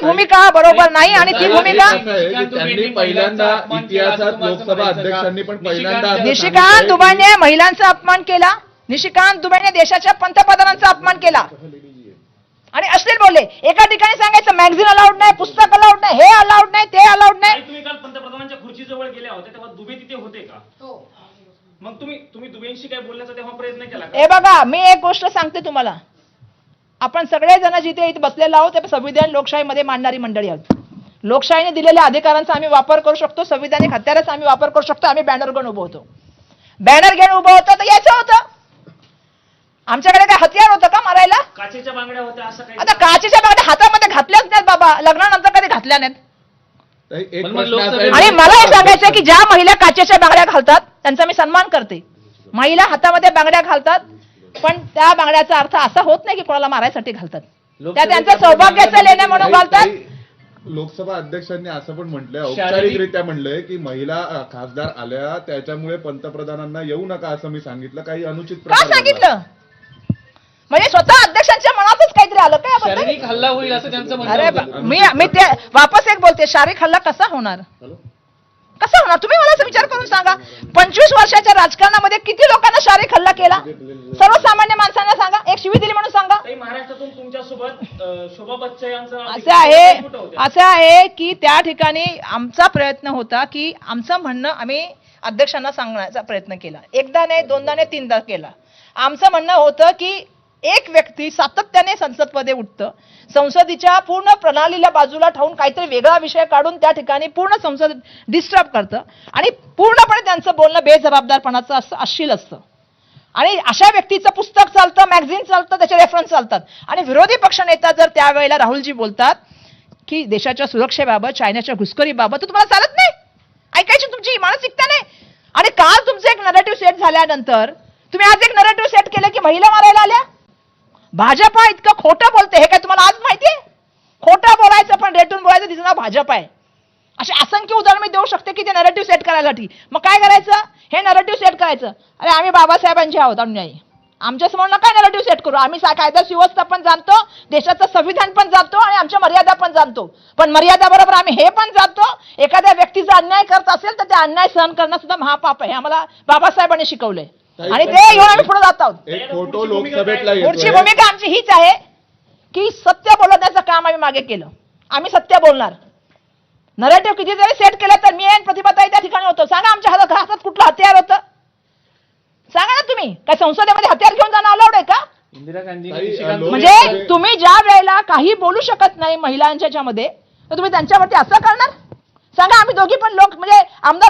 भूमिका बरोबर नाही आणि ती भूमिका त्यांनी पहिल्यांदा इतिहासात लोकसभा अध्यक्षांनी पण पहिल्यांदा निशिकांत दुबेने महिलांचा अपमान केला, निशिकांत दुबेने देशाच्या पंतप्रधानांचा अपमान केला आणि अश्लील बोलले. एका ठिकाणी सांगायचं मॅगझिन अलाउड नाही, पुस्तक अलाउड नाही, हे अलाउड नाही, ते अलाउड नाही. तुम्ही काल पंतप्रधानांच्या खुर्चीजवळ गेल्या होत्या तेव्हा दुबे तिथे होते का? मग तुम्ही दुबेंशी काय बोलण्याचा तेव्हा प्रयत्न केला का? हे बघा, मी एक गोष्ट सांगते तुम्हाला, आपण सगळेजण जिथे इथे बसलेलो आहोत ते संविधान लोकशाहीमध्ये मांडणारी मंडळी आहोत. लोकशाहीने दिलेल्या अधिकारांचा आम्ही वापर करू शकतो, संविधानिक हत्याराचा आम्ही वापर करू शकतो. आम्ही बॅनर घेऊन उभं होतो, बॅनर घेऊन उभं होतं तर यायचं होतं. आमच्याकडे काय हत्यार होतं का मारायला? काचेच्या बांगड्या होत्या असं काही? आता काचेच्या बांगड्या हातामध्ये घातल्याच नाहीत बाबा, लग्नानंतर कधी घातल्या नाहीत. आणि मला हे सांगायचं की ज्या महिला काचेच्या बांगड्या घालतात त्यांचा मी सन्मान करते. महिला हातामध्ये बांगड्या घालतात, पण त्या बांगड्याचा अर्थ असा होत नाही की कोणाला मारायसाठी घालतात. त्या त्यांचं सौभाग्याचं लेणं म्हणून घालतात. लोकसभा अध्यक्षांनी असं पण म्हटलंय, औपचारिकरित्या म्हणलंय की महिला खासदार आल्या त्याच्यामुळे पंतप्रधानांना येऊ नका असं मी सांगितलं. काही अनुचित का प्रकार सांगितलं? म्हणजे स्वतः अध्यक्षांच्या मनातच काहीतरी आलं काय? शारीरिक हल्ला होईल असं त्यांचं म्हणणं अरे होतं. मी ते वापस एक बोलते, शारीरिक हल्ला कसा होणार? कसा होणार? तुम्ही मला असं विचार करून सांगा. 25 वर्षाच्या राजकारणामध्ये किती लोकांना शारीरिक हल्ला केला? सर्वसामान्य माणसांना सांगा, एक शिवी दिली म्हणून सांगा. महाराष्ट्रातून तुमच्यासोबत शोभा बच्चे यांचं असं आहे की त्या ठिकाणी आमचा प्रयत्न होता की आमचं म्हणणं आम्ही अध्यक्षांना सांगण्याचा प्रयत्न केला. एकदा नाही, दोनदा नाही, तीनदा केला. आमचं म्हणणं होतं की एक व्यक्ती सातत्याने संसदमध्ये उठतं, संसदेच्या पूर्ण प्रणालीला बाजूला ठेवून काहीतरी वेगळा विषय काढून त्या ठिकाणी पूर्ण संसद डिस्टर्ब करतं आणि पूर्णपणे त्यांचं बोलणं बेजबाबदारपणाचं असं अश्लील असतं. आणि अशा व्यक्तीचं पुस्तक चालतं, मॅगझिन चालतं, त्याचे रेफरन्स चालतात. आणि विरोधी पक्षनेता जर त्यावेळेला राहुलजी बोलतात की देशाच्या सुरक्षेबाबत, चायनाच्या घुसखोरीबाबत, तर तुम्हाला चालत नाही, ऐकायची तुमची मानसिकता नाही. आणि काल तुमचं एक नरेटिव्ह सेट झाल्यानंतर तुम्ही आज एक नरेटिव्ह सेट केलं की महिला मारायला आल्या. भाजपा इतकं खोटं बोलते हे काय तुम्हाला आज माहितीये? खोटं बोलायचं पण रेटून बोलायचं, तिचं नाव भाजप आहे. असे असंख्य उदाहरण मी देऊ शकते की ते नरेटिव्ह सेट करायसाठी. मग काय करायचं? हे नरेटिव्ह सेट करायचं, अरे आम्ही बाबासाहेबांचे आहोत अनुयायी, आमच्या समोर काय नरेटिव्ह सेट करू, आम्ही कायदा सुव्यवस्था पण जाणतो, देशाचं संविधान पण जाणतो आणि आमच्या मर्यादा पण जाणतो. पण मर्यादा बरोबर आम्ही हे पण जाणतो, एखाद्या व्यक्तीचा अन्याय करत असेल तर ते अन्याय सहन करणं सुद्धा महापाप आहे. हे आम्हाला बाबासाहेबांनी शिकवलंय आणि ते घेऊन आम्ही पुढे जात आहोत. एक फोटो लोकसभेतला पुढची भूमिका आमची हीच आहे की सत्य बोलण्याचं काम आम्ही मागे केलं. आम्ही सत्य बोलणार. नरेटिव्ह किती जरी सेट केलं तर मी आणि प्रतिभाताई त्या ठिकाणी होतो. सांगा आमच्या हातात कुठलं हत्यार होतं? सांगा ना तुम्ही. काय संसदेमध्ये हत्यार घेऊन जाणं अलाउड आहे का? इंदिरा गांधी म्हणजे तुम्ही ज्या वेळेला काही बोलू शकत नाही महिलांच्या मध्ये, तर तुम्ही त्यांच्यावरती असं करणार? सांगा. आम्ही दोघी पण लोक म्हणजे आमदार